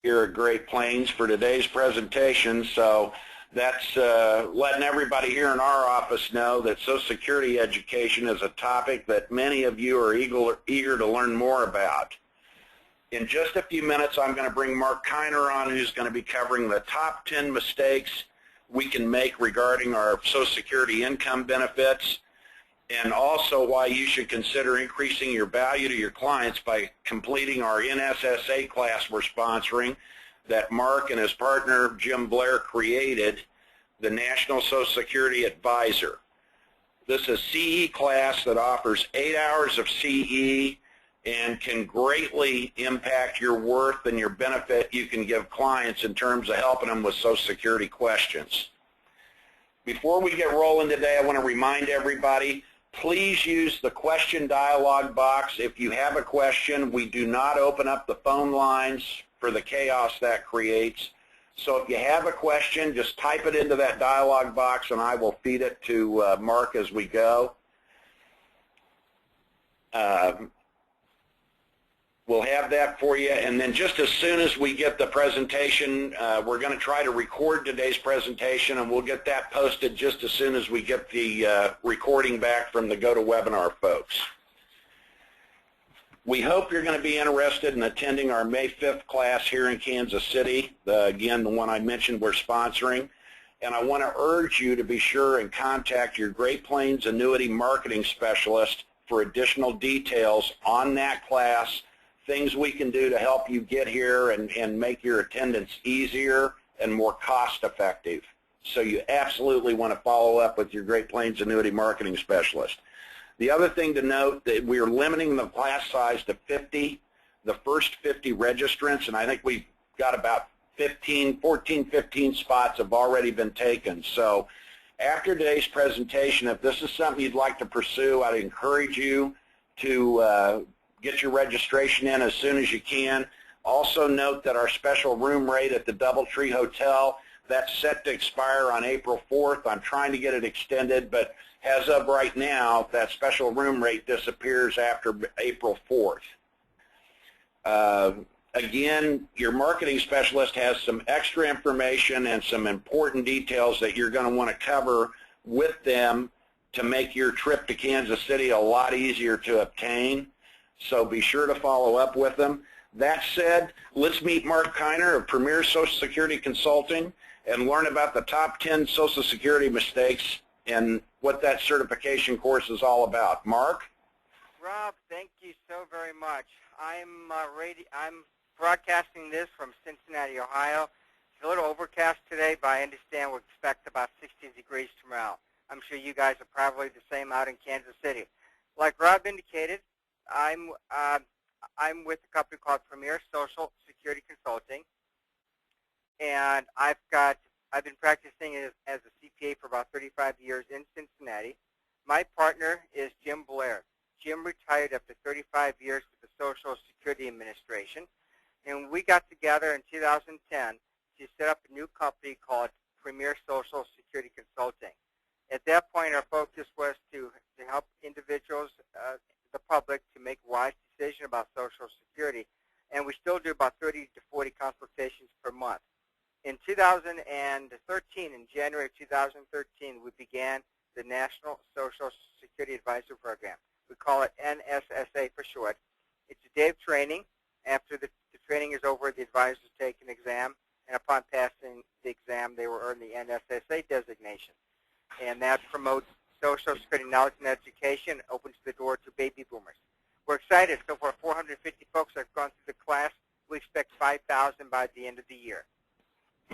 here at Great Plains for today's presentation. So that's letting everybody here in our office know that Social Security education is a topic that many of you are eager to learn more about. In just a few minutes, I'm going to bring Mark Kiner on, who's going to be covering the top 10 mistakes we can make regarding our Social Security income benefits, and also why you should consider increasing your value to your clients by completing our NSSA class we're sponsoring that Mark and his partner Jim Blair created, the National Social Security Advisor. This is a CE class that offers 8 hours of CE and can greatly impact your worth and your benefit you can give clients in terms of helping them with Social Security questions. Before we get rolling today, I want to remind everybody, please use the question dialog box. If you have a question, we do not open up the phone lines for the chaos that creates. So if you have a question, just type it into that dialog box and I will feed it to Mark as we go. We'll have that for you, and then just as soon as we get the presentation, we're going to try to record today's presentation, and we'll get that posted just as soon as we get the recording back from the GoToWebinar folks. We hope you're going to be interested in attending our May 5th class here in Kansas City, again, the one I mentioned we're sponsoring. And I want to urge you to be sure and contact your Great Plains Annuity Marketing Specialist for additional details on that class, things we can do to help you get here and make your attendance easier and more cost-effective. So you absolutely want to follow up with your Great Plains Annuity Marketing Specialist. The other thing to note that we are limiting the class size to 50, the first 50 registrants, and I think we've got about 14, 15 spots have already been taken. So after today's presentation, if this is something you'd like to pursue, I'd encourage you to get your registration in as soon as you can. Also note that our special room rate at the DoubleTree Hotel, that's set to expire on April 4th. I'm trying to get it extended, but as of right now, that special room rate disappears after April 4th. Again, your marketing specialist has some extra information and some important details that you're going to want to cover with them to make your trip to Kansas City a lot easier to obtain. So be sure to follow up with them. That said, let's meet Mark Kiner of Premier Social Security Consulting and learn about the top 10 Social Security mistakes and what that certification course is all about. Mark? Rob, thank you so very much. I'm broadcasting this from Cincinnati, Ohio. It's a little overcast today, but I understand we'll expect about 60 degrees tomorrow. I'm sure you guys are probably the same out in Kansas City. Like Rob indicated, I'm with a company called Premier Social Security Consulting, and I've been practicing as a CPA for about 35 years in Cincinnati. My partner is Jim Blair. Jim retired after 35 years with the Social Security Administration, and we got together in 2010 to set up a new company called Premier Social Security Consulting. At that point, our focus was to help individuals, the public, to make wise decisions about Social Security, and we still do about 30 to 40 consultations per month. In 2013, in January of 2013, we began the National Social Security Advisor Program. We call it NSSA for short. It's a day of training. After the training is over, the advisors take an exam, and upon passing the exam, they will earn the NSSA designation. And that promotes Social Security knowledge and education, opens the door to baby boomers. We're excited. So far, 450 folks have gone through the class. We expect 5,000 by the end of the year.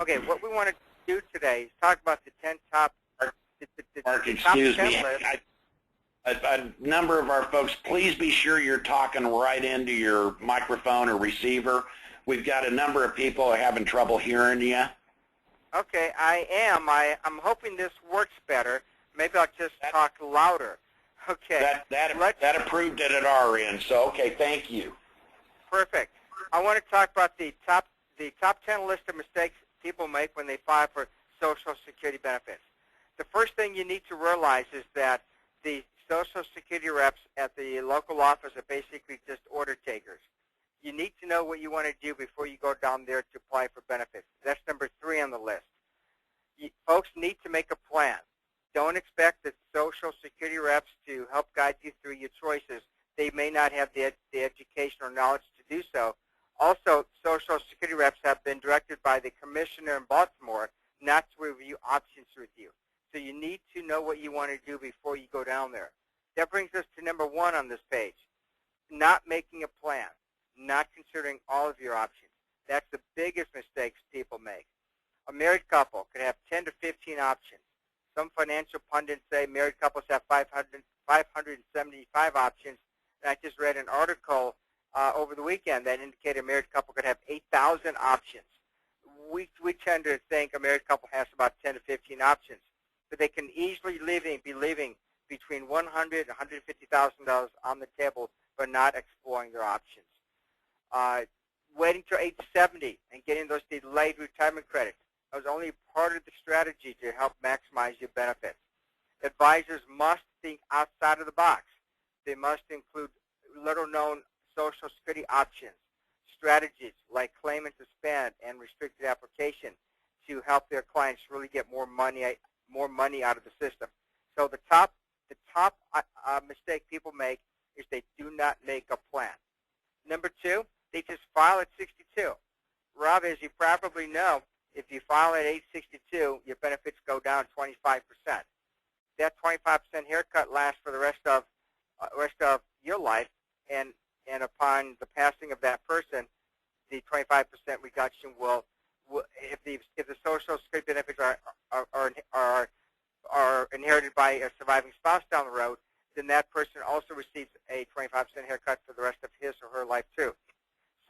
Okay, what we want to do today is talk about the 10 top. Mark, excuse me. A number of our folks, please be sure you're talking right into your microphone or receiver. We've got a number of people who are having trouble hearing you. Okay, I am. I'm hoping this works better. Maybe I'll just talk louder. Okay. That approved it at our end, so okay, thank you. Perfect. I want to talk about the top 10 list of mistakes people make when they file for Social Security benefits. The first thing you need to realize is that the Social Security reps at the local office are basically just order takers. You need to know what you want to do before you go down there to apply for benefits. That's number 3 on the list. Folks need to make a plan. Don't expect the Social Security reps to help guide you through your choices. They may not have the education or knowledge to do so. Also, Social Security reps have been directed by the commissioner in Baltimore not to review options with you. So you need to know what you want to do before you go down there. That brings us to number 1 on this page, not making a plan, not considering all of your options. That's the biggest mistakes people make. A married couple could have 10 to 15 options. Some financial pundits say married couples have 575 options. And I just read an article over the weekend that indicated a married couple could have 8,000 options. We tend to think a married couple has about 10 to 15 options, but they can easily be living between $100,000 and $150,000 on the table, but not exploring their options. Waiting till age 70 and getting those delayed retirement credits was only part of the strategy to help maximize your benefits. Advisors must think outside of the box. They must include little-known Social Security options, strategies like claim and suspend and restricted application to help their clients really get more money out of the system. So the top mistake people make is they do not make a plan. Number 2, they just file at 62. Rob, as you probably know, if you file at age 62, your benefits go down 25%. That 25% haircut lasts for the rest of your life, and upon the passing of that person, the 25% reduction will if the Social Security benefits are inherited by a surviving spouse down the road, then that person also receives a 25% haircut for the rest of his or her life too.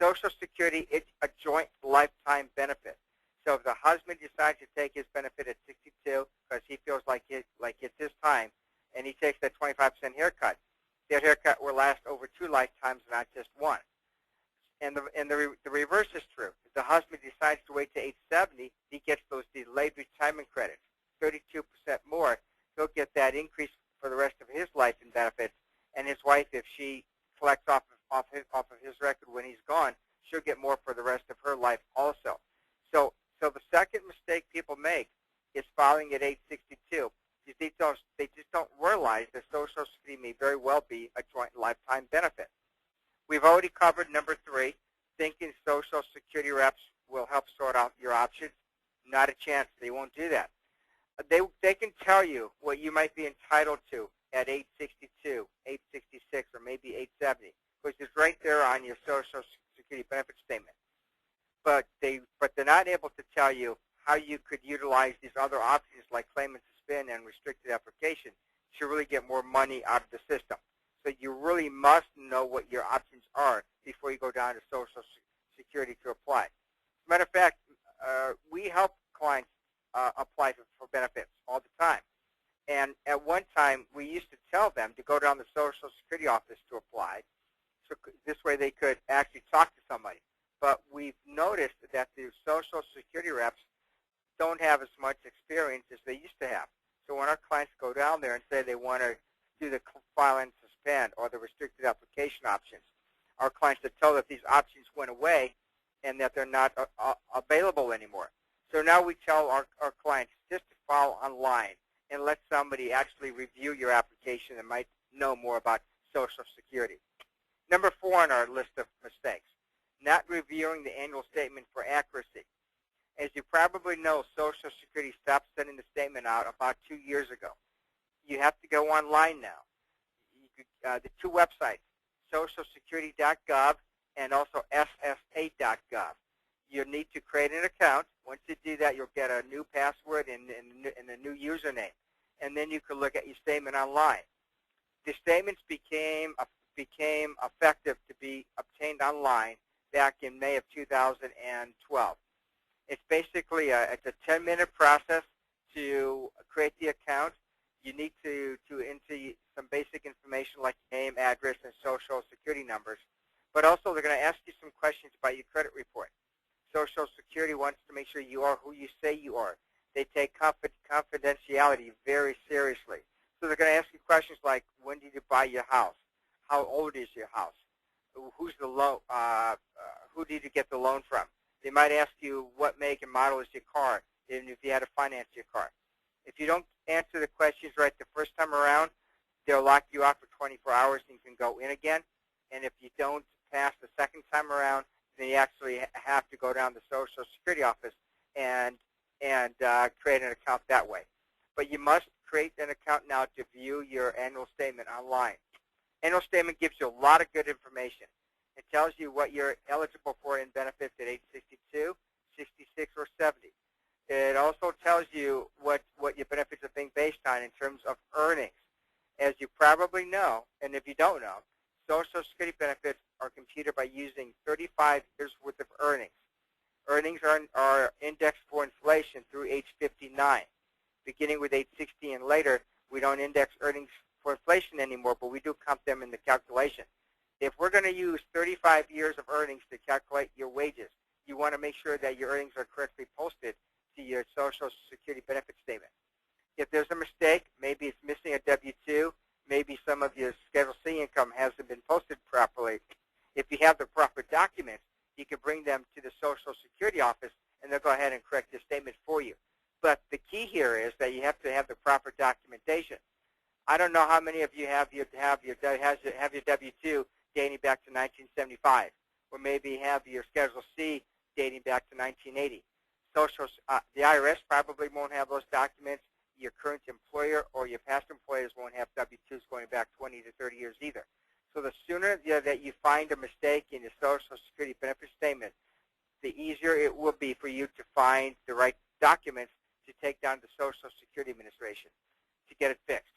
Social Security, it's a joint lifetime benefit. So if the husband decides to take his benefit at 62 because he feels like it's his time, and he takes that 25% haircut, that haircut will last over 2 lifetimes, not just 1. And the reverse is true. If the husband decides to wait to age 70, he gets those delayed retirement credits, 32% more. He'll get that increase for the rest of his life in benefits. And his wife, if she collects off of his record when he's gone, she'll get more for the rest of her life also. So the second mistake people make is filing at age 62. They just don't realize that Social Security may very well be a joint lifetime benefit. We've already covered number 3, thinking Social Security reps will help sort out your options. Not a chance. They won't do that. They can tell you what you might be entitled to at age 62, age 66, or maybe age 70, which is right there on your Social Security benefit statement. But they're not able to tell you how you could utilize these other options like claim and suspend and restricted application to really get more money out of the system. So you really must know what your options are before you go down to Social Security to apply. As a matter of fact, we help clients apply for benefits all the time. And at one time, we used to tell them to go down to the Social Security office to apply. So this way they could actually talk to somebody. But we've noticed that the Social Security reps don't have as much experience as they used to have. So when our clients go down there and say they want to do the file and suspend or the restricted application options, our clients are told that these options went away and that they're not available anymore. So now we tell our clients just to file online and let somebody actually review your application and might know more about Social Security. Number 4 on our list of mistakes, not reviewing the annual statement for accuracy. As you probably know, Social Security stopped sending the statement out about 2 years ago. You have to go online now. The 2 websites, socialsecurity.gov and also ssa.gov. You need to create an account. Once you do that, you'll get a new password and a new username. And then you can look at your statement online. The statements became effective to be obtained online back in May of 2012. It's basically it's a 10-minute process to create the account. You need to enter some basic information like name, address, and Social Security numbers. But also they're going to ask you some questions about your credit report. Social Security wants to make sure you are who you say you are. They take confidentiality very seriously. So they're going to ask you questions like, when did you buy your house? How old is your house? who's the loan, who did you get the loan from. They might ask you what make and model is your car, even if you had to finance your car. If you don't answer the questions right the first time around, they'll lock you out for 24 hours and you can go in again. And if you don't pass the second time around, then you actually have to go down to the Social Security office and create an account that way. But you must create an account now to view your annual statement online. Annual statement gives you a lot of good information. It tells you what you're eligible for in benefits at age 62, 66, or 70. It also tells you what your benefits are being based on in terms of earnings. As you probably know, and if you don't know, Social Security benefits are computed by using 35 years worth of earnings. Earnings are indexed for inflation through age 59. Beginning with age 60 and later, we don't index earnings for inflation anymore, but we do count them in the calculation. If we're going to use 35 years of earnings to calculate your wages, you want to make sure that your earnings are correctly posted to your Social Security benefit statement. If there's a mistake, maybe it's missing a W-2, maybe some of your Schedule C income hasn't been posted properly. If you have the proper documents, you can bring them to the Social Security office, and they'll go ahead and correct your statement for you. But the key here is that you have to have the proper documentation. I don't know how many of you have your W-2 dating back to 1975, or maybe have your Schedule C dating back to 1980. The IRS probably won't have those documents. Your current employer or your past employers won't have W-2s going back 20 to 30 years either. So the sooner that you find a mistake in your Social Security benefit statement, the easier it will be for you to find the right documents to take down to Social Security Administration to get it fixed.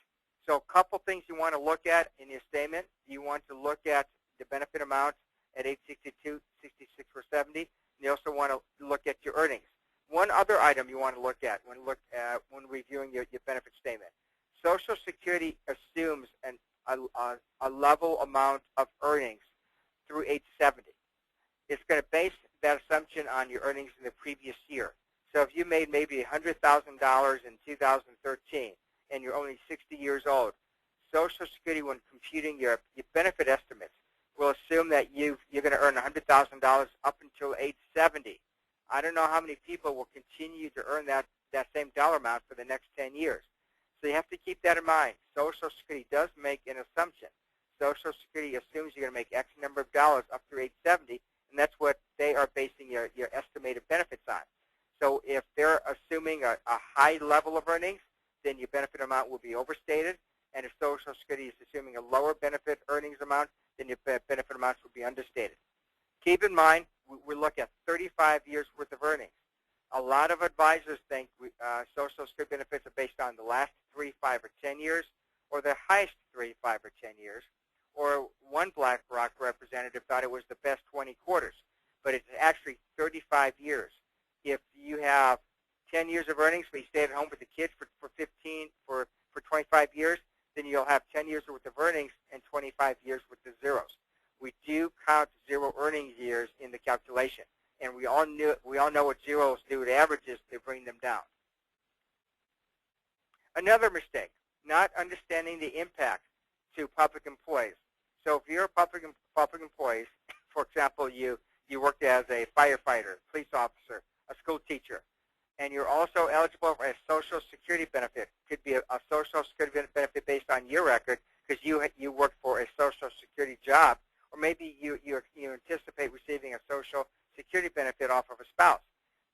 So a couple things you want to look at in your statement. You want to look at the benefit amounts at age 62, 66, or 70. And you also want to look at your earnings. One other item you want to look at when reviewing your benefit statement. Social Security assumes a level amount of earnings through age 70. It's going to base that assumption on your earnings in the previous year. So if you made maybe $100,000 in 2013 and you're only 60 years old, Social Security, when computing your benefit estimates, will assume that you're going to earn $100,000 up until age 70. I don't know how many people will continue to earn that same dollar amount for the next 10 years. So you have to keep that in mind. Social Security does make an assumption. Social Security assumes you're going to make X number of dollars up through age 70, and that's what they are basing your estimated benefits on. So if they're assuming a high level of earnings, then your benefit amount will be overstated. And if Social Security is assuming a lower benefit earnings amount, then your benefit amounts will be understated. Keep in mind, we look at 35 years worth of earnings. A lot of advisors think Social Security benefits are based on the last 3, 5, or 10 years, or the highest 3, 5, or 10 years. Or one BlackRock representative thought it was the best 20 quarters, but it's actually 35 years. If you have 10 years of earnings, but you stay at home with the kids for 25 years, then you'll have 10 years worth of earnings and 25 years worth of zeros. We do count zero earnings years in the calculation, and we all know what zeros do to averages. They bring them down. Another mistake: not understanding the impact to public employees. So if you're a public employee, for example, you worked as a firefighter, police officer, a school teacher, and you're also eligible for a Social Security benefit. Could be a Social Security benefit based on your record because you worked for a Social Security job, or maybe you anticipate receiving a Social Security benefit off of a spouse.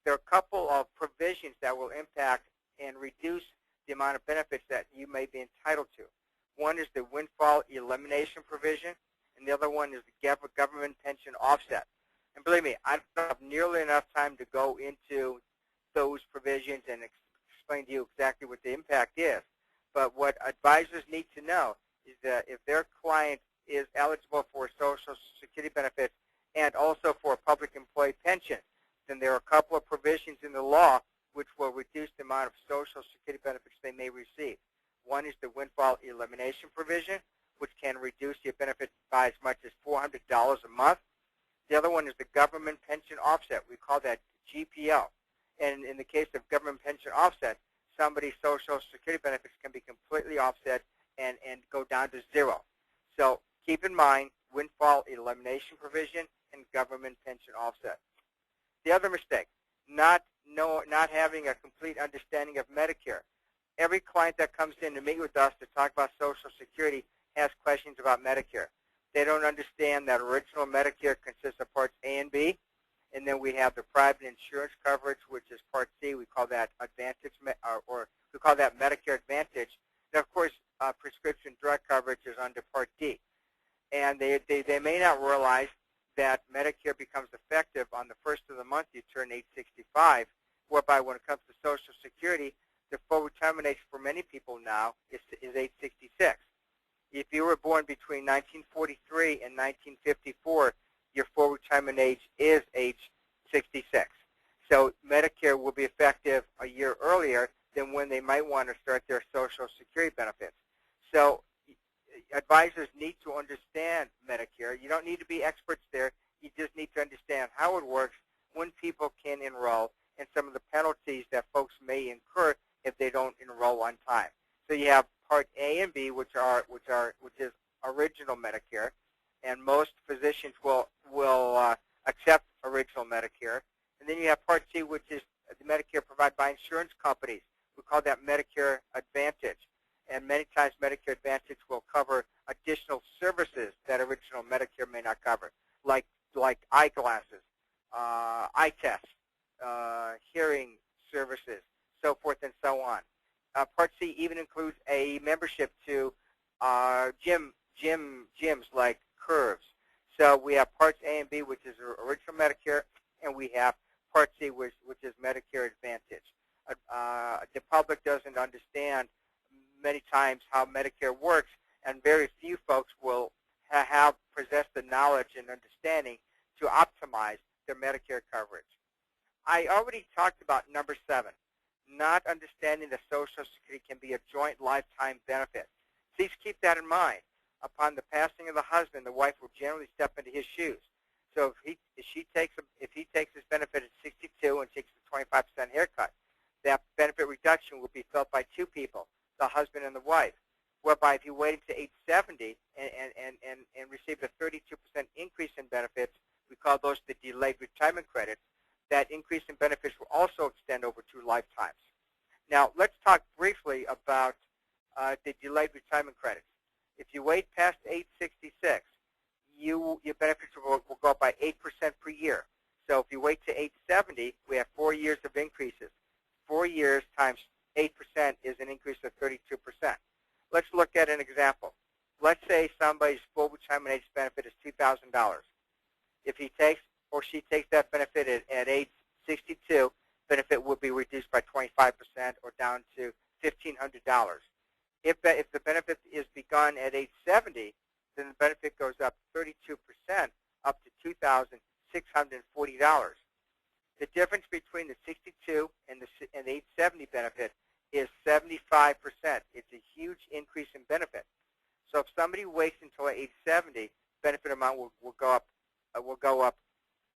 There are a couple of provisions that will impact and reduce the amount of benefits that you may be entitled to. One is the windfall elimination provision, and the other one is the government pension offset. And believe me, I don't have nearly enough time to go into those provisions and explain to you exactly what the impact is. But what advisors need to know is that if their client is eligible for Social Security benefits and also for a public employee pension, then there are a couple of provisions in the law which will reduce the amount of Social Security benefits they may receive. One is the windfall elimination provision, which can reduce your benefit by as much as $400 a month. The other one is the government pension offset. We call that GPL. And in the case of government pension offset, somebody's Social Security benefits can be completely offset and go down to zero. So keep in mind, windfall elimination provision, and government pension offset. The other mistake, not having a complete understanding of Medicare. Every client that comes in to meet with us to talk about Social Security has questions about Medicare. They don't understand that original Medicare consists of Parts A and B, and then we have the private insurance coverage, which is Part C. We call that Advantage, or we call that Medicare Advantage. And of course, prescription drug coverage is under Part D. And they may not realize that Medicare becomes effective on the first of the month you turn age 65, whereby when it comes to Social Security, the full retirement age for many people now is age 66. If you were born between 1943 and 1954, your full retirement age is age 66. So Medicare will be effective a year earlier than when they might want to start their Social Security benefits. So advisors need to understand Medicare. You don't need to be experts there. You just need to understand how it works, when people can enroll, and some of the penalties that folks may incur if they don't enroll on time. So you have Part A and B, which is original Medicare, and most physicians will accept original Medicare. And then you have Part C, which is the Medicare provided by insurance companies. We call that Medicare Advantage. And many times Medicare Advantage will cover additional services that original Medicare may not cover, like eyeglasses, eye tests, hearing services, so forth and so on. Part C even includes a membership to gyms like Curves. So we have Parts A and B, which is original Medicare, and we have Part C, which is Medicare Advantage. The public doesn't understand many times how Medicare works, and very few folks will possess the knowledge and understanding to optimize their Medicare coverage. I already talked about number 7. Not understanding that Social Security can be a joint lifetime benefit. Please keep that in mind. Upon the passing of the husband, the wife will generally step into his shoes. So if he takes his benefit at 62 and takes a 25% haircut, that benefit reduction will be felt by two people, the husband and the wife. Whereby if he waited to age 70 and received a 32% increase in benefits, we call those the delayed retirement credits. That increase in benefits will also extend over 2 lifetimes. Now, let's talk briefly about the delayed retirement credits. If you wait past age 66, your benefits will go up by 8% per year. So if you wait to age 70, we have 4 years of increases. 4 years times 8% is an increase of 32%. Let's look at an example. Let's say somebody's full retirement age benefit is $2,000. If he takes or she takes that benefit at age 62, benefit will be reduced by 25% or down to $1,500. If the benefit is begun at age 70, then the benefit goes up 32%, up to $2,640. The difference between the 62 and the age 70 benefit is 75%. It's a huge increase in benefit. So if somebody waits until age 70, benefit amount will go up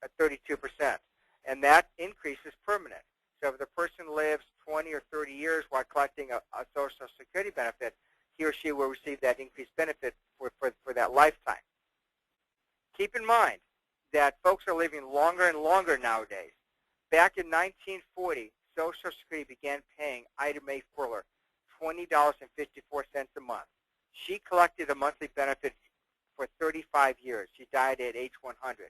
at 32%, and that increase is permanent. So if the person lives 20 or 30 years while collecting a Social Security benefit, he or she will receive that increased benefit for that lifetime. Keep in mind that folks are living longer and longer nowadays. Back in 1940, Social Security began paying Ida Mae Fuller $20.54 a month. She collected a monthly benefit for 35 years. She died at age 100.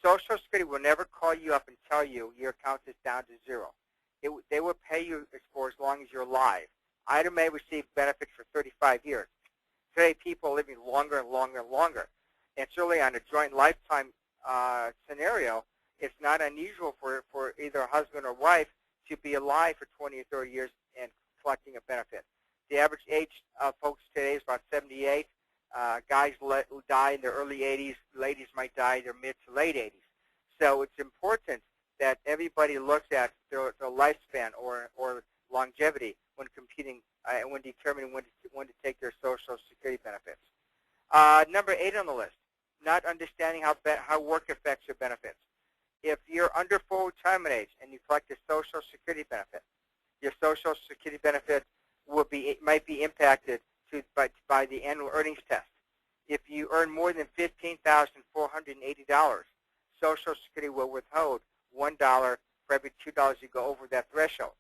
Social Security will never call you up and tell you your account is down to zero. They will pay you for as long as you're alive. Ida Mae received benefits for 35 years. Today, people are living longer and longer and longer. And certainly on a joint lifetime scenario, it's not unusual for either a husband or wife to be alive for 20 or 30 years and collecting a benefit. The average age of folks today is about 78. Guys die in their early 80s. Ladies might die in their mid to late 80s. So it's important that everybody looks at their lifespan or longevity when competing, when determining when to take their Social Security benefits. Number 8 on the list, not understanding how work affects your benefits. If you're under full retirement age and you collect a Social Security benefit, your Social Security benefit might be impacted by the annual earnings test. If you earn more than $15,480, Social Security will withhold $1 for every $2 you go over that threshold.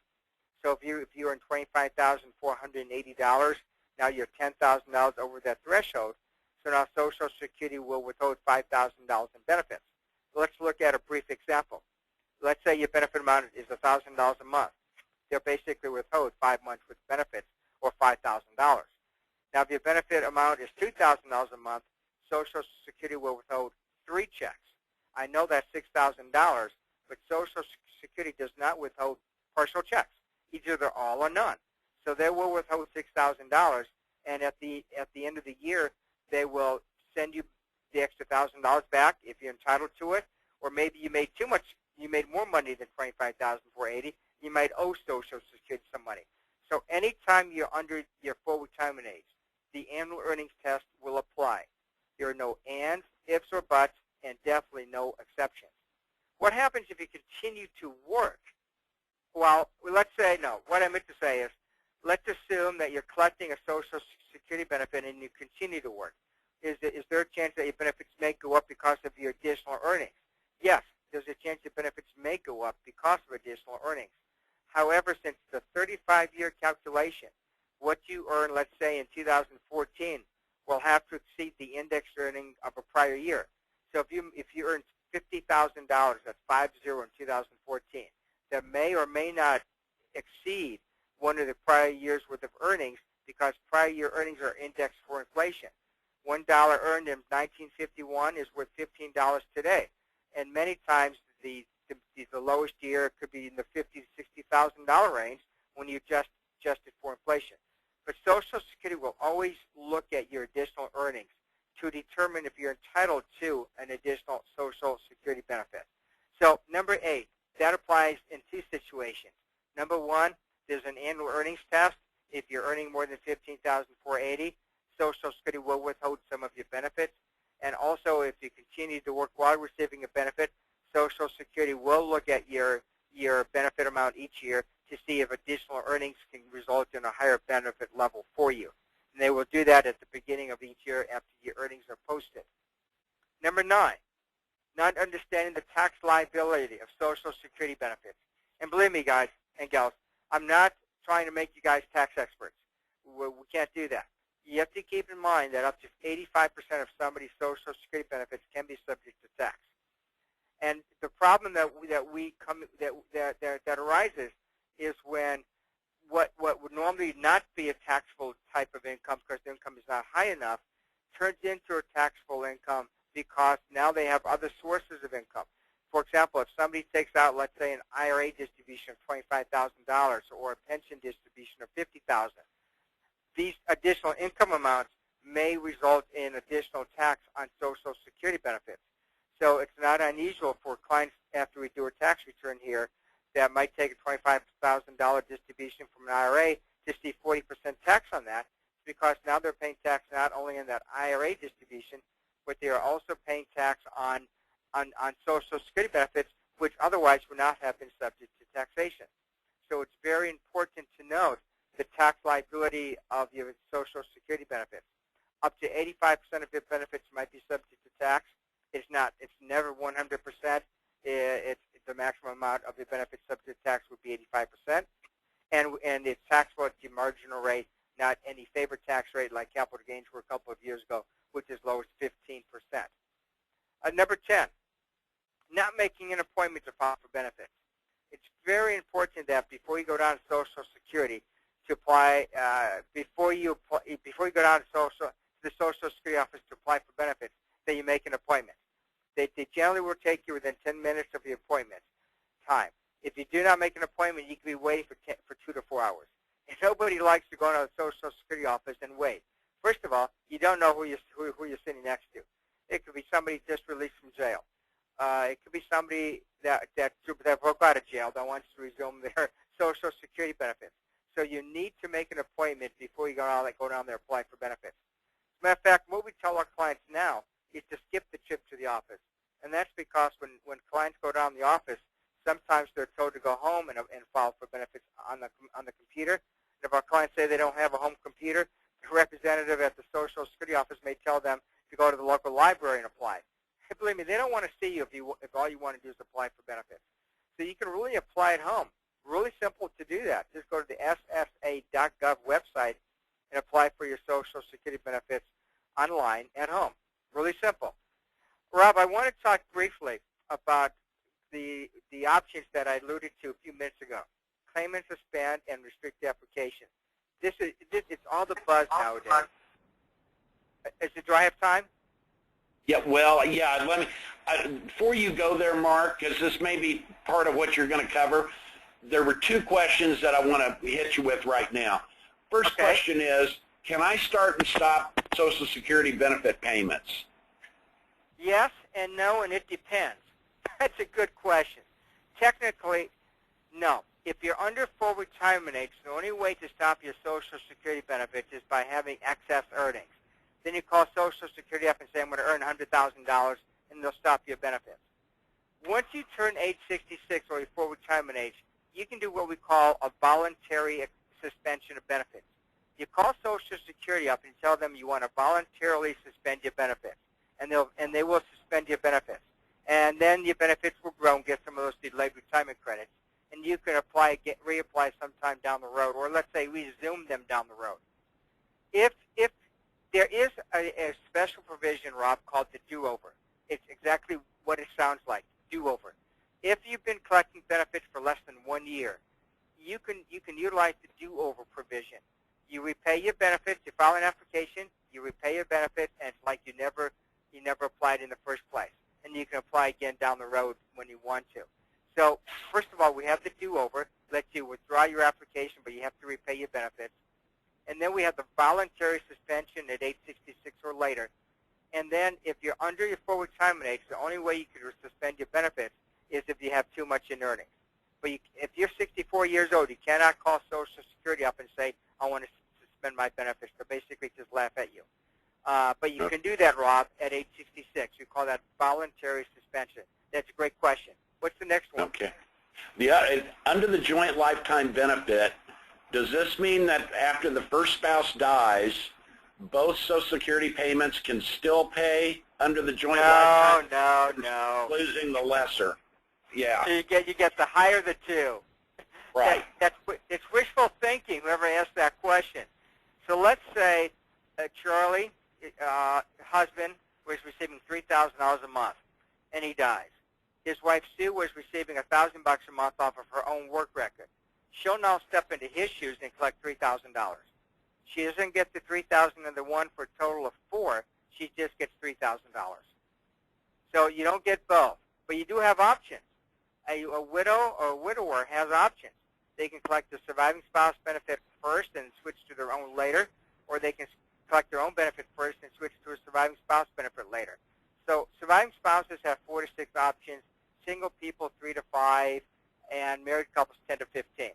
So if you earn $25,480, now you're $10,000 over that threshold. So now Social Security will withhold $5,000 in benefits. Let's look at a brief example. Let's say your benefit amount is $1,000 a month. They'll basically withhold 5 months with benefits, or $5,000. Now, if your benefit amount is $2,000 a month, Social Security will withhold 3 checks. I know that's $6,000, but Social Security does not withhold partial checks. Either they're all or none. So they will withhold $6,000, and at the end of the year, they will send you the extra $1,000 back if you're entitled to it, or maybe you made too much. You made more money than $25,480. You might owe Social Security some money. So anytime you're under your full retirement age, the annual earnings test will apply. There are no ands, ifs, or buts, and definitely no exceptions. What happens if you continue to work? Well, let's say, no, what I meant to say is, let's assume that you're collecting a Social Security benefit and you continue to work. Is there a chance that your benefits may go up because of your additional earnings? Yes, there's a chance your benefits may go up because of additional earnings. However, since the 35-year calculation, what you earn, let's say in 2014, will have to exceed the index earning of a prior year. So if you earn $50,000, that's 50 in 2014, that may or may not exceed one of the prior year's worth of earnings, because prior year earnings are indexed for inflation. $1 earned in 1951 is worth $15 today, and many times the lowest year could be in the $50,000 to $60,000 range when you adjust it for inflation. But Social Security will always look at your additional earnings to determine if you're entitled to an additional Social Security benefit. So number 8, that applies in 2 situations. Number 1, there's an annual earnings test. If you're earning more than $15,480, Social Security will withhold some of your benefits. And also, if you continue to work while receiving a benefit, Social Security will look at your benefit amount each year to see if additional earnings can result in a higher benefit level for you. And they will do that at the beginning of each year after your earnings are posted. Number 9, not understanding the tax liability of Social Security benefits. And believe me, guys and gals, I'm not trying to make you guys tax experts. We can't do that. You have to keep in mind that up to 85% of somebody's Social Security benefits can be subject to tax. And the problem that arises is when what would normally not be a taxable type of income, because the income is not high enough, turns into a taxable income because now they have other sources of income. For example, if somebody takes out, let's say, an IRA distribution of $25,000 or a pension distribution of $50,000, these additional income amounts may result in additional tax on Social Security benefits. So it's not unusual for clients, after we do a tax return here, that might take a $25,000 distribution from an IRA to see 40% tax on that, because now they're paying tax not only on that IRA distribution, but they are also paying tax on Social Security benefits, which otherwise would not have been subject to taxation. So it's very important to note the tax liability of your Social Security benefits. Up to 85% of your benefits might be subject to tax. It's not. It's never 100%. It's the maximum amount of the benefits subject to tax would be 85%, and it's taxable at the marginal rate, not any favored tax rate like capital gains were a couple of years ago, which is low as 15%. Number 10, not making an appointment to file for benefits. It's very important that before you go down to Social Security to apply, before you go down to the Social Security office to apply for benefits, that you make an appointment. They generally will take you within 10 minutes of the appointment time. If you do not make an appointment, you can be waiting for 2 to 4 hours. And nobody likes to go to the Social Security office and wait. First of all, you don't know who you're sitting next to. It could be somebody just released from jail. It could be somebody that broke out of jail that wants to resume their Social Security benefits. So you need to make an appointment before you go down there and apply for benefits. As a matter of fact, what we tell our clients now is to skip the trip to the office. And that's because when clients go down to the office, sometimes they're told to go home and file for benefits on the computer. And if our clients say they don't have a home computer, the representative at the Social Security office may tell them, to go to the local library and apply. Believe me, they don't want to see you if all you want to do is apply for benefits. So you can really apply at home. Really simple to do that. Just go to the NSSA.gov website and apply for your Social Security benefits online at home. Really simple. Rob, I want to talk briefly about the options that I alluded to a few minutes ago. Claim and suspend and restrict the application. It's all the buzz nowadays. Do I have time? Yeah, well, yeah, before you go there, Mark, because this may be part of what you're going to cover, there were two questions that I want to hit you with right now. First question is, can I start and stop Social Security benefit payments? Yes and no, and it depends. That's a good question. Technically, no. If you're under full retirement age, the only way to stop your Social Security benefits is by having excess earnings. Then you call Social Security up and say, I'm going to earn $100,000, and they'll stop your benefits. Once you turn age 66 or your full retirement age, you can do what we call a voluntary suspension of benefits. You call Social Security up and tell them you want to voluntarily suspend your benefits, and they will suspend your benefits. And then your benefits will grow and get some of those delayed retirement credits, and you can reapply sometime down the road, or let's say resume them down the road. If there is a special provision, Rob, called the do-over. It's exactly what it sounds like, do-over. If you've been collecting benefits for less than 1 year, you can utilize the do-over provision. You repay your benefits, you file an application, you repay your benefits, and it's like you never applied in the first place. And you can apply again down the road when you want to. So first of all, we have the do-over, lets you withdraw your application, but you have to repay your benefits. And then we have the voluntary suspension at age 66 or later. And then if you're under your full retirement age, the only way you can suspend your benefits is if you have too much in earnings. But if you're 64 years old, you cannot call Social Security up and say, I want to suspend my benefits. They'll basically just laugh at you. But you can do that, Rob, at age 66. You call that voluntary suspension. That's a great question. What's the next one? Okay. Under the joint lifetime benefit, does this mean that after the first spouse dies, both Social Security payments can still pay under the joint lifetime? No. Losing the lesser. Yeah. So you get the higher the two. Right. It's wishful thinking, whoever asked that question. So let's say Charlie, husband, was receiving $3,000 a month, and he dies. His wife, Sue, was receiving $1,000 a month off of her own work record. She'll now step into his shoes and collect $3,000. She doesn't get the $3,000 and the one for a total of $4,000. She just gets $3,000. So you don't get both, but you do have options. A widow or a widower has options. They can collect the surviving spouse benefit first and switch to their own later, or they can collect their own benefit first and switch to a surviving spouse benefit later. So surviving spouses have 4 to 6 options, single people 3 to 5, and married couples 10 to 15.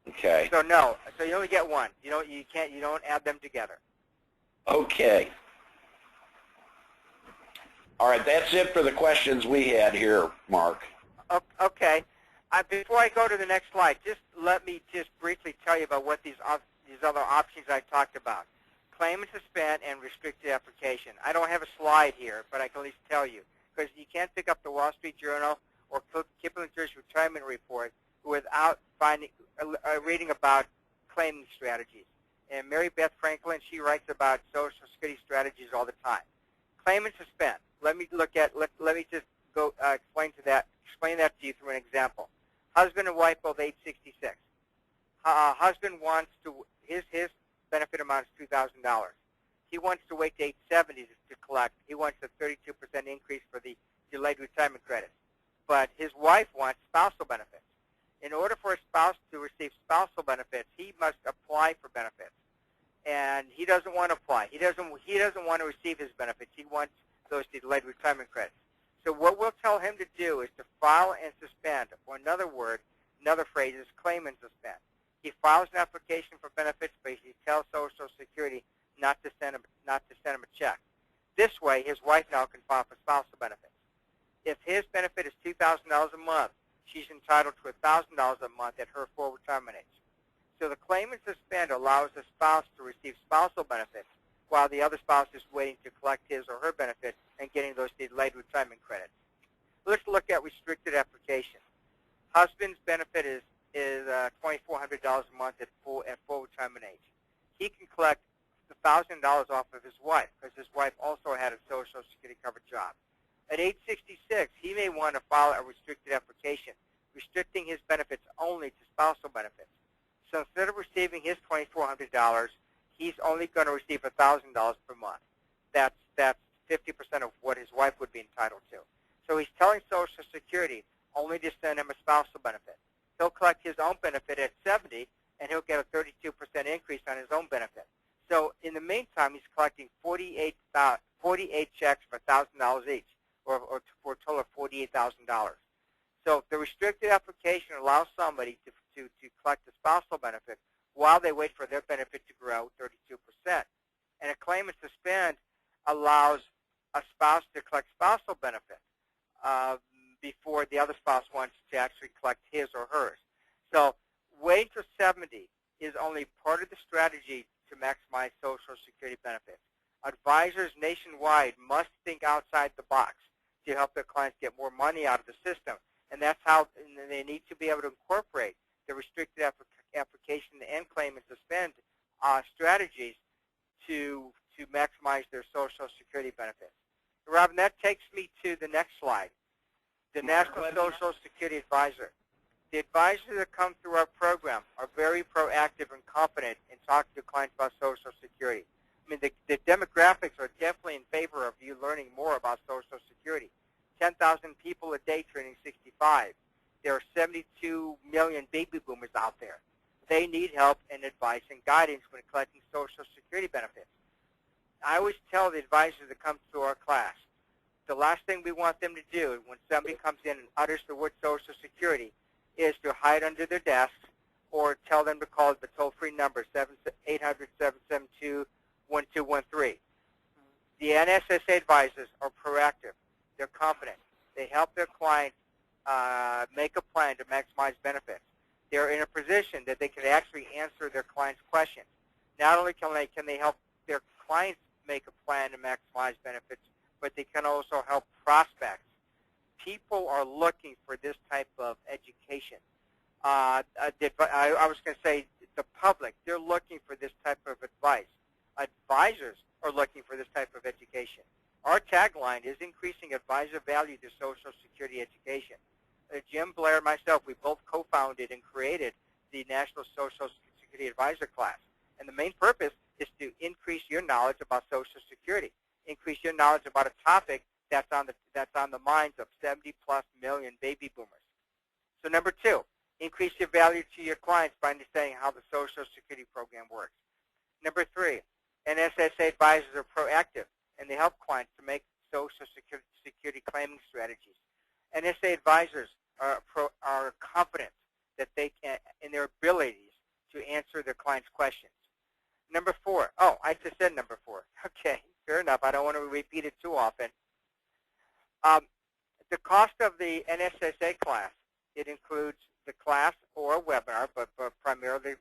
Okay. So no, so you only get one. You don't add them together. Okay. All right, that's it for the questions we had here, Mark. Okay. Before I go to the next slide, let me briefly tell you about what these other options I talked about. Claim and suspend and restrict the application. I don't have a slide here, but I can at least tell you, because you can't pick up the Wall Street Journal or Kiplinger's retirement report without reading about claiming strategies. And Mary Beth Franklin, she writes about Social Security strategies all the time. Claim and suspend. Let me just go explain that to you through an example. Husband and wife both age 66. Husband wants to his benefit amount is $2,000. He wants to wait to age 70 to collect. He wants a 32% increase for the delayed retirement credit. But his wife wants spousal benefits. In order for a spouse to receive spousal benefits, he must apply for benefits. And he doesn't want to apply. He doesn't want to receive his benefits. He wants those delayed retirement credits. So what we'll tell him to do is to file and suspend, or another phrase is claim and suspend. He files an application for benefits, but he tells Social Security not to send him a check. This way, his wife now can file for spousal benefits. If his benefit is $2,000 a month, she's entitled to $1,000 a month at her full retirement age. So the claim and suspend allows the spouse to receive spousal benefits, while the other spouse is waiting to collect his or her benefit and getting those delayed retirement credits. Let's look at restricted application. Husband's benefit is $2,400 a month at full retirement age. He can collect $1,000 off of his wife because his wife also had a Social Security covered job. At age 66, he may want to file a restricted application, restricting his benefits only to spousal benefits. So instead of receiving his $2,400, he's only going to receive $1,000 per month. That's 50% of what his wife would be entitled to. So he's telling Social Security only to send him a spousal benefit. He'll collect his own benefit at 70, and he'll get a 32% increase on his own benefit. So in the meantime, he's collecting 48 checks for $1,000 each, or for a total of $48,000. So the restricted application allows somebody to collect a spousal benefit while they wait for their benefit to grow 32%. And a claim and suspend allows a spouse to collect spousal benefit before the other spouse wants to actually collect his or hers. So waiting till 70 is only part of the strategy to maximize Social Security benefits. Advisors nationwide must think outside the box to help their clients get more money out of the system. And that's how they need to be able to incorporate the restricted application and claim and suspend strategies to maximize their Social Security benefits. Robin, that takes me to the next slide, the National Social Security Advisor. The advisors that come through our program are very proactive and confident in talking to clients about Social Security. I mean, the demographics are definitely in favor of you learning more about Social Security. 10,000 people a day turning 65. There are 72 million baby boomers out there. They need help and advice and guidance when collecting Social Security benefits. I always tell the advisors that come to our class, the last thing we want them to do when somebody comes in and utters the word Social Security is to hide under their desks or tell them to call the toll-free number, 800-772-1213. The NSSA advisors are proactive. They're confident. They help their clients make a plan to maximize benefits. They're in a position that they can actually answer their clients' questions. Not only can they help their clients make a plan to maximize benefits, but they can also help prospects. People are looking for this type of education. I was going to say the public, they're looking for this type of advice. Advisors are looking for this type of education. Our tagline is increasing advisor value to Social Security education. Jim Blair and myself, we both co-founded and created the National Social Security Advisor class. And the main purpose is to increase your knowledge about Social Security, increase your knowledge about a topic that's on the minds of 70+ million baby boomers. So number 2, increase your value to your clients by understanding how the Social Security program works. Number 3, NSSA advisors are proactive, and they help clients to make Social Security claiming strategies. NSA advisors are confident that they can in their abilities to answer their clients' questions. Number 4, oh, I just said number 4. Okay, fair enough. I don't want to repeat it too often. The cost of the NSSA class, it includes the class or a webinar, but primarily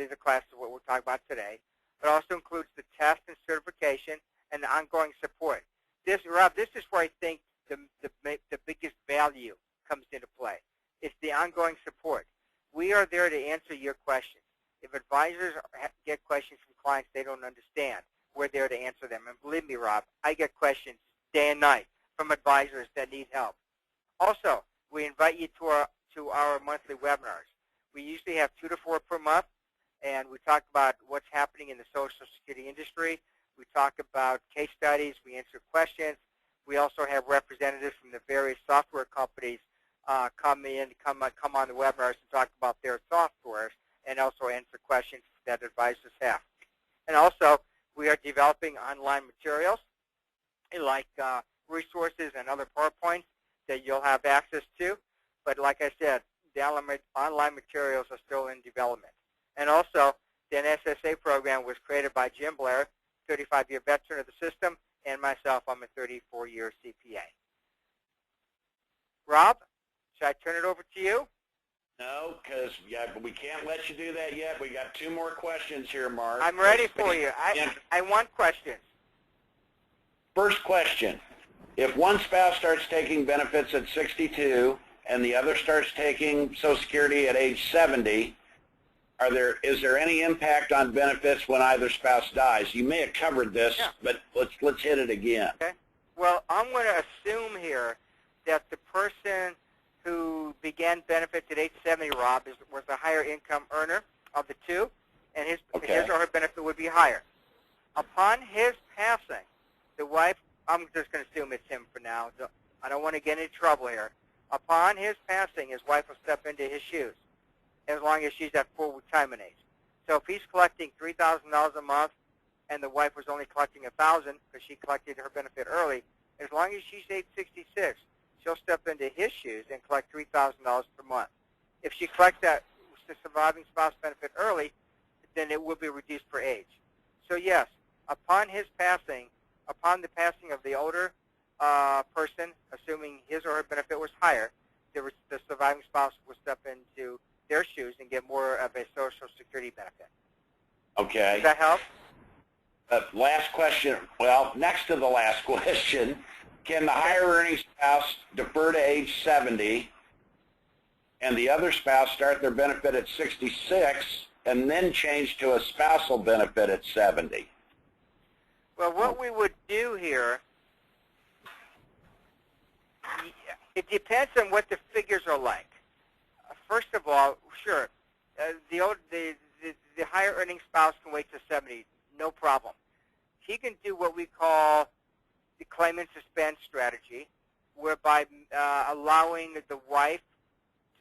the class is what we're talking about today. It also includes the test and certification and the ongoing support. Rob, this is where I think the biggest value comes into play. It's the ongoing support. We are there to answer your questions. If advisors get questions from clients they don't understand, we're there to answer them. And believe me, Rob, I get questions day and night from advisors that need help. Also, we invite you to our monthly webinars. We usually have 2 to 4 per month, and we talk about what's happening in the Social Security industry. We talk about case studies. We answer questions. We also have representatives from the various software companies come on the webinars and talk about their softwares and also answer questions that advisors have. And also, we are developing online materials like resources and other PowerPoints that you'll have access to. But like I said, the online materials are still in development. And also, the NSSA program was created by Jim Blair, 35-year veteran of the system, and myself, I'm a 34-year CPA. Rob, should I turn it over to you? No, because we can't let you do that yet. We got 2 more questions here, Mark. I'm ready for you. I want questions. First question. If one spouse starts taking benefits at 62 and the other starts taking Social Security at age 70, is there any impact on benefits when either spouse dies? You may have covered this, but let's hit it again. Okay. Well, I'm going to assume here that the person who began benefits at age 70, Rob, was a higher income earner of the two, and his or her benefit would be higher. Upon his passing, the wife, I'm just going to assume it's him for now. I don't want to get into trouble here. Upon his passing, his wife will step into his shoes, as long as she's at full retirement age. So if he's collecting $3,000 a month and the wife was only collecting $1,000 because she collected her benefit early, as long as she's age 66, she'll step into his shoes and collect $3,000 per month. If she collects that surviving spouse benefit early, then it will be reduced for age. So yes, upon his passing, upon the passing of the older person, assuming his or her benefit was higher, the surviving spouse will step into their shoes and get more of a Social Security benefit. Okay. Does that help? Last question. Well, next to the last question, can the higher earning spouse defer to age 70 and the other spouse start their benefit at 66 and then change to a spousal benefit at 70? Well, what we would do here, it depends on what the figures are like. First of all, sure, the higher earning spouse can wait to 70, no problem. He can do what we call the claim and suspend strategy, whereby allowing the wife,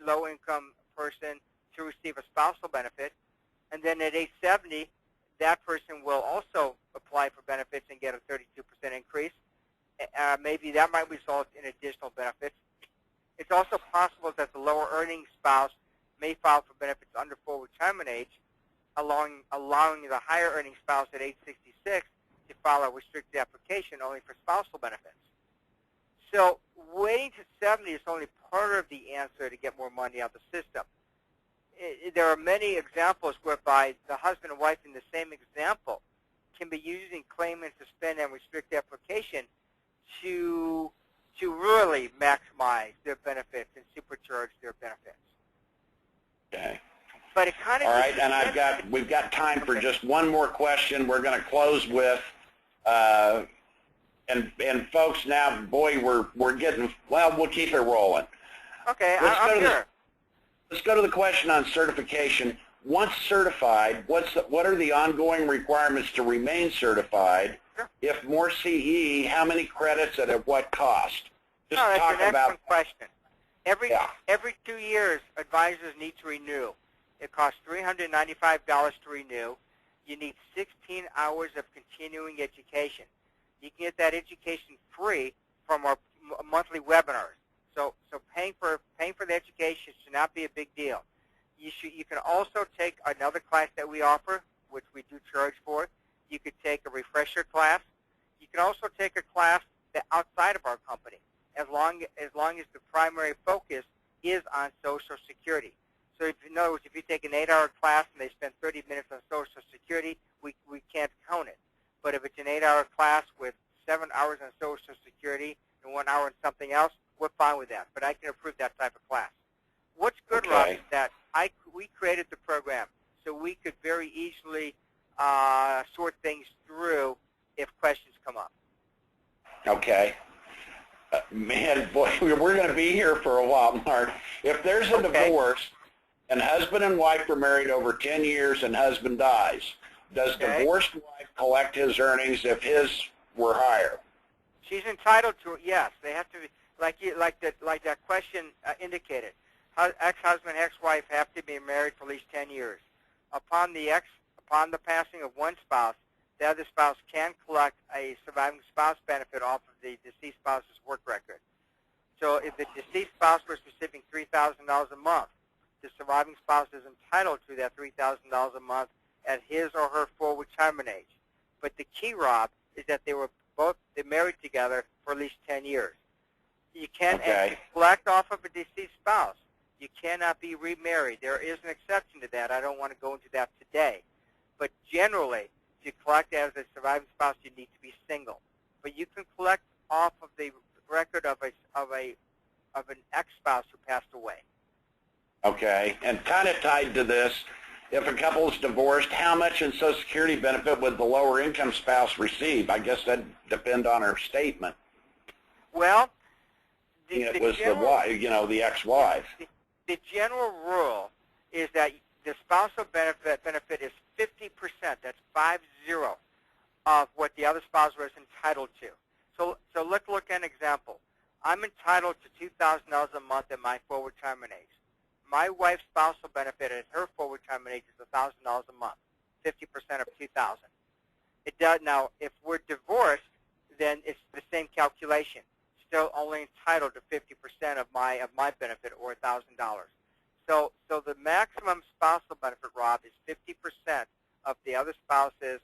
low-income person, to receive a spousal benefit, and then at age 70, that person will also apply for benefits and get a 32% increase. Maybe that might result in additional benefits. It's also possible that the lower earning spouse may file for benefits under full retirement age, allowing the higher earning spouse at age 66 to file a restricted application only for spousal benefits. So waiting to 70 is only part of the answer to get more money out of the system. There are many examples whereby the husband and wife in the same example can be using claim and suspend and restrict application to really maximize their benefits and supercharge their benefits. Okay. But it kind of all right, and we've got time for just one more question. We're going to close with, and folks, now, boy, we're getting, well, we'll keep it rolling. Okay, I'm sure. Let's go to the question on certification. Once certified, what are the ongoing requirements to remain certified? Sure. If more CE, how many credits and at what cost? Just that's talk an about excellent question. Every 2 years, advisors need to renew. It costs $395 to renew. You need 16 hours of continuing education. You can get that education free from our monthly webinars. So paying for the education should not be a big deal. You can also take another class that we offer, which we do charge for. You could take a refresher class. You can also take a class outside of our company, as long as the primary focus is on Social Security. So in other words, if you take an 8-hour class and they spend 30 minutes on Social Security, we can't count it. But if it's an 8-hour class with 7 hours on Social Security and 1 hour on something else, we're fine with that. But I can approve that type of class. What's good, Rob, is that we created the program so we could very easily sort things through if questions come up. Okay. Man, boy, we're going to be here for a while, Mark. If there's a divorce and husband and wife are married over 10 years and husband dies, does divorced wife collect his earnings if his were higher? She's entitled to it, yes. They have to be, like that question indicated. Ex-husband and ex-wife have to be married for at least 10 years. Upon the passing of one spouse, the other spouse can collect a surviving spouse benefit off of the deceased spouse's work record. So if the deceased spouse was receiving $3,000 a month, the surviving spouse is entitled to that $3,000 a month at his or her full retirement age. But the key, Rob, is that they were both married together for at least 10 years. You can collect off of a deceased spouse. You cannot be remarried. There is an exception to that. I don't want to go into that today. But generally, to collect as a surviving spouse, you need to be single. But you can collect off of the record of an ex-spouse who passed away. Okay, and kind of tied to this, if a couple is divorced, how much in Social Security benefit would the lower income spouse receive? I guess that'd depend on her statement. Well, the ex-wife. The general rule is that the spousal benefit is 50%. That's 50 of what the other spouse was entitled to. So let's look at an example. I'm entitled to $2,000 a month at my full retirement age. My wife's spousal benefit at her full retirement age is $1,000 a month, 50% of $2,000. It does now. If we're divorced, then it's the same calculation. Still only entitled to 50% of my benefit, or $1,000. So the maximum spousal benefit, Rob, is 50% of the other spouse's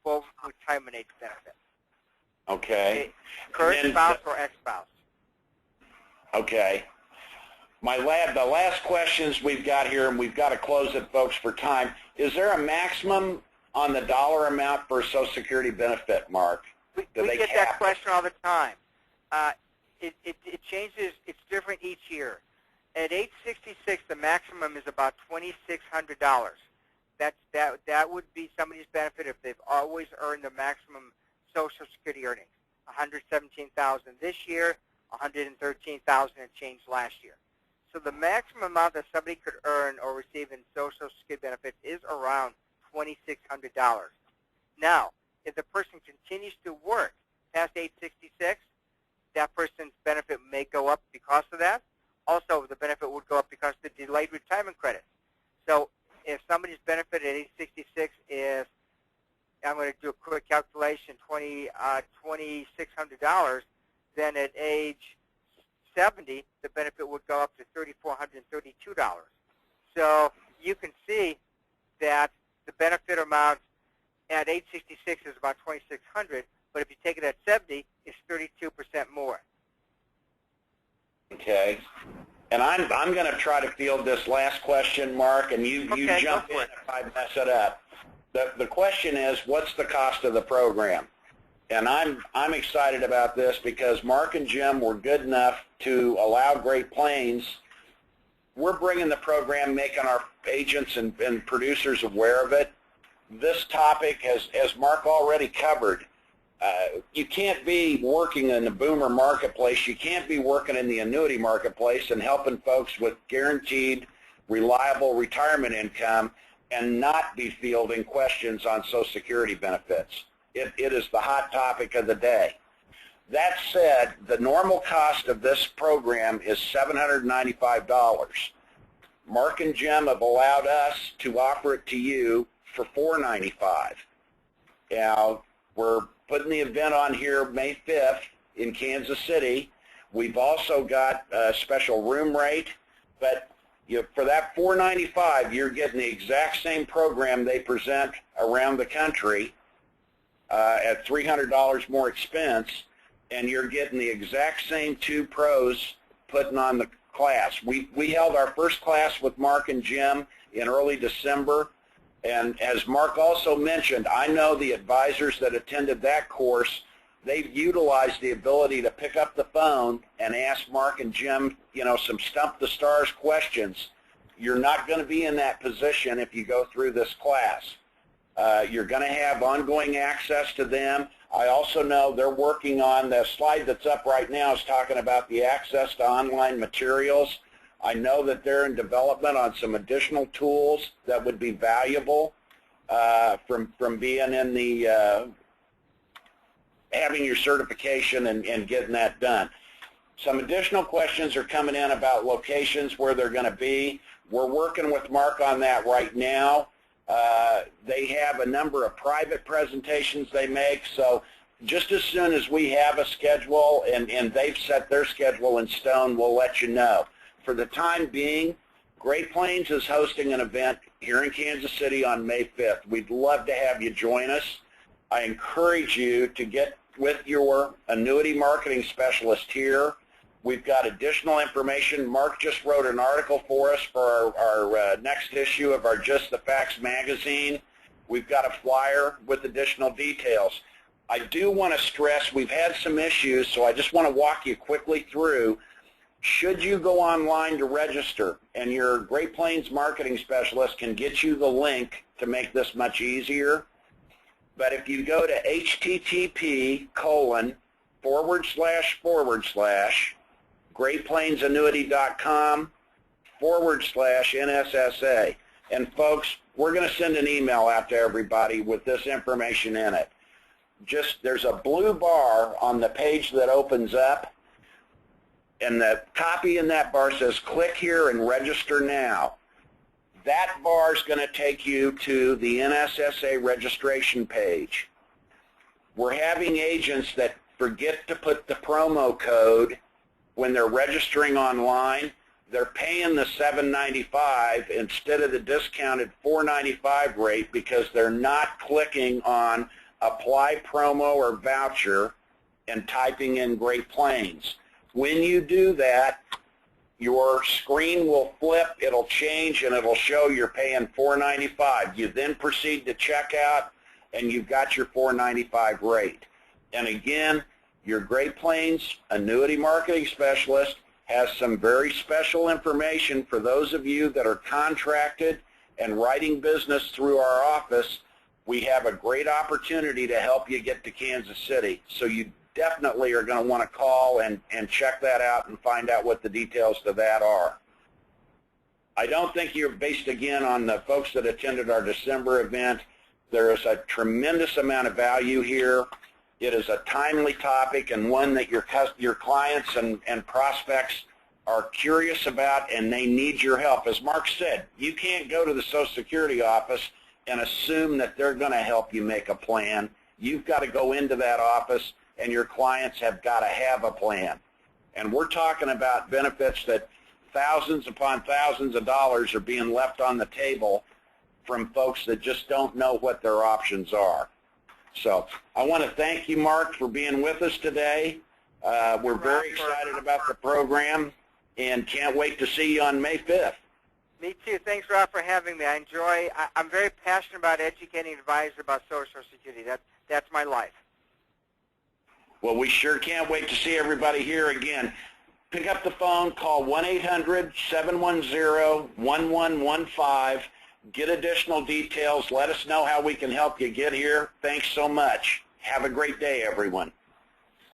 full retirement age benefit. Okay. Current spouse or ex-spouse. Okay. The last questions we've got here, and we've got to close it, folks, for time. Is there a maximum on the dollar amount for a Social Security benefit, Mark? We get that question all the time. It changes. It's different each year. At age 66, the maximum is about $2,600. That would be somebody's benefit if they've always earned the maximum Social Security earnings. $117,000 this year, $113,000 and change last year. So the maximum amount that somebody could earn or receive in Social Security benefits is around $2,600. Now, if the person continues to work past age 66, that person's benefit may go up because of that. Also, the benefit would go up because of the delayed retirement credit. So if somebody's benefit at age 66 is, I'm going to do a quick calculation, $2,600, then at age 70, the benefit would go up to $3,432. So you can see that the benefit amount at age 66 is about $2,600, but if you take it at 70, it's 32% more. Okay. And I'm going to try to field this last question, Mark, and you jump in if I mess it up. The question is, what's the cost of the program? And I'm excited about this because Mark and Jim were good enough to allow Great Plains. We're bringing the program, making our agents and producers aware of it. This topic, as Mark already covered, you can't be working in the boomer marketplace. You can't be working in the annuity marketplace and helping folks with guaranteed, reliable retirement income and not be fielding questions on Social Security benefits. It is the hot topic of the day. That said, the normal cost of this program is $795. Mark and Jim have allowed us to offer it to you for $495. Now, we're putting the event on here May 5th in Kansas City. We've also got a special room rate, but for that $495, you're getting the exact same program they present around the country at $300 more expense, and you're getting the exact same two pros putting on the class. We held our first class with Mark and Jim in early December, and as Mark also mentioned, I know the advisors that attended that course, they've utilized the ability to pick up the phone and ask Mark and Jim, some stump the stars questions. You're not going to be in that position if you go through this class. You're going to have ongoing access to them. I also know they're working on the slide that's up right now is talking about the access to online materials. I know that they're in development on some additional tools that would be valuable from being in the having your certification and getting that done. Some additional questions are coming in about locations where they're going to be. We're working with Mark on that right now. They have a number of private presentations they make, so just as soon as we have a schedule and they've set their schedule in stone, we'll let you know. For the time being, Great Plains is hosting an event here in Kansas City on May 5th. We'd love to have you join us. I encourage you to get with your annuity marketing specialist here. We've got additional information. Mark just wrote an article for us for our next issue of our Just the Facts magazine. We've got a flyer with additional details. I do want to stress we've had some issues, so I just want to walk you quickly through. Should you go online to register, and your Great Plains marketing specialist can get you the link to make this much easier, but if you go to http://greatplainsannuity.com/NSSA. And folks, we're going to send an email out to everybody with this information in it. Just, there's a blue bar on the page that opens up, and the copy in that bar says click here and register now. That bar is going to take you to the NSSA registration page. We're having agents that forget to put the promo code when they're registering online. They're paying the $7.95 instead of the discounted $4.95 rate because they're not clicking on apply promo or voucher and typing in Great Plains. When you do that, your screen will flip, it'll change, and it'll show you're paying $4.95. You then proceed to checkout, and you've got your $4.95 rate. And again, your Great Plains annuity marketing specialist has some very special information for those of you that are contracted and writing business through our office. We have a great opportunity to help you get to Kansas City. So you definitely are going to want to call and check that out and find out what the details to that are. I don't think you're based again on the folks that attended our December event. There is a tremendous amount of value here. It is a timely topic and one that your clients and prospects are curious about, and they need your help. As Mark said, you can't go to the Social Security office and assume that they're going to help you make a plan. You've got to go into that office, and your clients have got to have a plan. And we're talking about benefits that thousands upon thousands of dollars are being left on the table from folks that just don't know what their options are. So I want to thank you, Mark, for being with us today. We're very excited about the program and can't wait to see you on May 5th. Me too. Thanks, Rob, for having me. I'm very passionate about educating advisors about Social Security. That's my life. Well, we sure can't wait to see everybody here again. Pick up the phone, call 1-800-710-1115. Get additional details. Let us know how we can help you get here. Thanks so much. Have a great day, everyone.